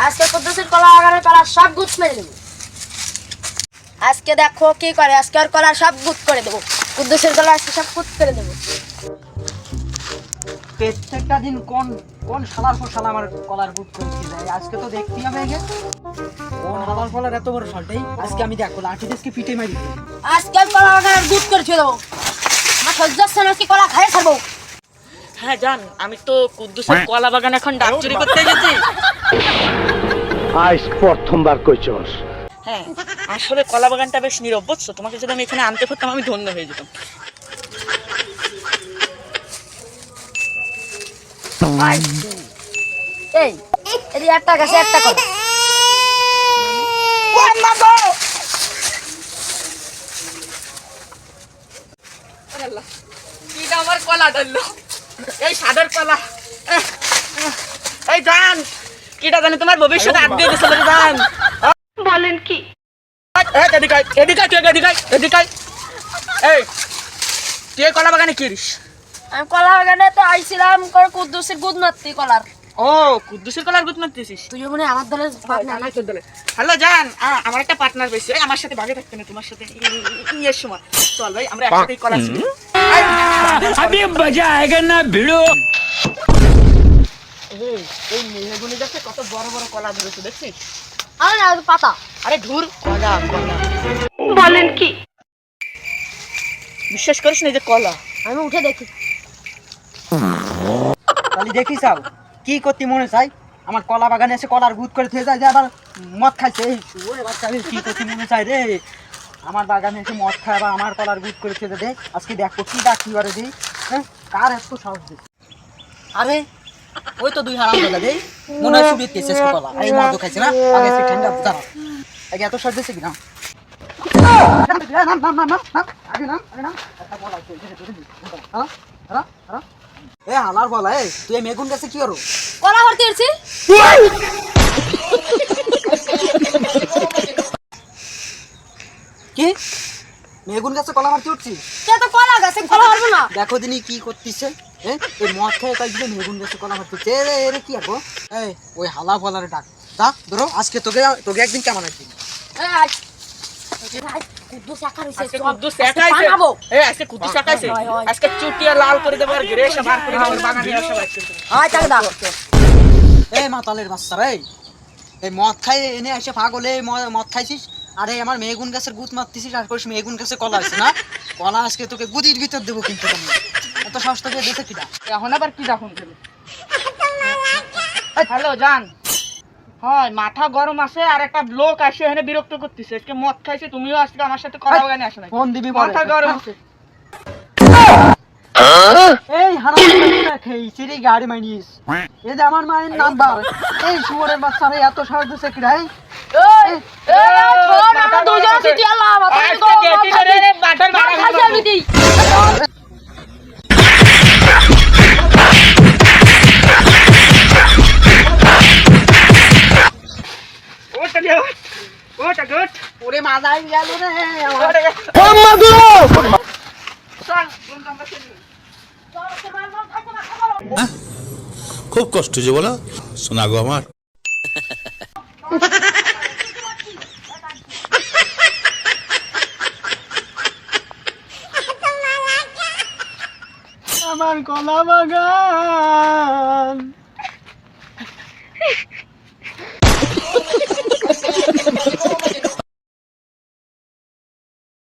আজকে কুদ্দুসের কলা বাগানের কলা সব গুছ মেরে দেবো। আজকে দেখো কি করে, আজকে আর কলা সব গুছ করে দেবো। কুদ্দুসের কলা আজকে সব গুছ করে দেবো। প্রত্যেকটা দিন কোন কোন শালার পর শালা আমার কলার বুট করে দিয়ে যায়। আজকে তো দেখতেই হবে একে কোন হালার কলার এত বড় শটটাই আজকে আমি দেখো লাঠি দেশকে পিটে মারি। আজকে আর কলা বাগানের গুছ করে ছুঁয়ে দেবো। আমার সহ্য হচ্ছে না, আজকে কলা খাইয়ে ছাড়বো। হ্যাঁ জান, আমি তো কুদ্দুসের কলা বাগান এখন ডাক চুরি করতে গেছি। আজ প্রথমবার কইছস। হ্যাঁ, আসলে কলা বাগানটা বেশ নীরব, বুঝছো? তোমাকে যদি আমি এখানে আনতে পারতাম আমি ধন্য হয়ে যেতাম। এই এই একটা গাছে একটা কলা। কিটা আমার কলা ধরলো, এই সাদের কলা। এই জান, কিটা জানি তোমার ভবিষ্যতে হাত দিয়ে দিছিল জান। বলেন কি? এদিকে এদিকে এদিকে এদিকে। এই তুই এই কলা বাগানে কি করিস? আমি কলা বাগানে তো আইছিলাম কুদ্দুসের গুদ মারতি কলার। ও, কুদ্দুসের কলার গুত মারতেছিস? তুই মনে হয় আমার দলের পার্টনার না? হ্যালো জান, আমার একটা পার্টনার পেয়েছি। আমার সাথে ভাগে থাকতে না, তোমার সাথে ইয়ের সময়। চল ভাই, আমরা একসাথেই কলা ছিলি। अभी मजा आएगा ना भिड़ो। এই মেহগুনি দেখে কত বড় বড় কলা ধরেছে, দেখছিস? আরে না, পাতা। আরে ধুর, কলা কলা। বলেন কি? বিশ্বাস করিস না, এই যে কলা। আমি উঠে দেখি। তাহলে দেখি চাও কি করতে মনে চাই আমার কলা বাগানে এসে কলার গুদ করে থেকে যায় যে আবার মদ খাইছে। এই ওরে বাচ্চা, আমি কি করতে মনে চাই রে আমার বাগানে এসে মদ খায় আবার আমার কলার গুদ করে থেকে দেয়। আজকে দেখো কি ডাক কি করে দিই। হ্যাঁ, কার এত সাহস দিই? আরে ওই তো দুই হারাম দাদা দেই মনে হয় শুধু তেছে কলা এই মদ খাইছে না আগে সে ঠান্ডা দাঁড়া আগে এত সাহস দিছে কি না? নাম নাম নাম নাম নাম আগে নাম আগে নাম একটা বলা আছে হ্যাঁ হ্যাঁ হ্যাঁ। এ হালার বলা, এই তুই এই মেগুন গাছে কি করো? কলা ভর্তি হচ্ছি। কি মেগুন গাছে কলা মারতে উঠছি? কে তো কলা গাছে কলা হবো না? দেখো দিনই কি করতেছে। হ্যাঁ, এই মদ খেয়ে কয়েকদিন মেগুন গাছে কলা মারতে উঠছে। এরে এরে কি আকো? এই ওই হালা বলারে ডাক ডাক ধরো। আজকে তোকে তোকে একদিন কেমন একদিন কুদ্দুস একা রইছে। আজকে কুদ্দুস একা আইছে। এই আজকে কুদ্দুস একা আইছে। আজকে চুটিয়া লাল করে দেব আর গ্রেসা বার করে দেব বাগানে এসে বাইতে। আয় টাকা দাও। এই মাতালের বাচ্চা রে, এই মদ খাই এনে এসে পাগলে মদ খাইছিস। আরে আমার মেগুন গাছের গুদ মারতেছিস আর কইস মেগুন গাছে কলা আছে না? কলা আজকে তোকে গুদির ভিতর দেবো কিন্তু আমি। এত সাহস তোকে দিতে কিনা? এখন আবার কি দেখুন? হ্যালো জান, হয় মাথা গরম আছে আর একটা লোক আসে এখানে বিরক্ত করতেছে। আজকে মদ খাইছে, তুমিও আজকে আমার সাথে কলা বাগানে আসো না। ফোন দিবি মাথা গরম আছে। এই হারাম খেয়েছি রে গাড়ি মাইনিস। এই যে আমার মায়ের নাম্বার। এই শুয়োরের বাচ্চা রে এত সাহস দিছে কি রে? এই ছোট আমরা দুজন আছি, তুই আল্লাহ আজকে গেটি রে বাটার বাগান খাইছি আমি দিই। ওটা দিও, ওটা গুড। ওরে মাদাই গেল রে ওটা গেল। চল, বন্ধু আমরা চলি। খুব কষ্ট যে বলো শোনা গো আমার। আমার কলা বাগান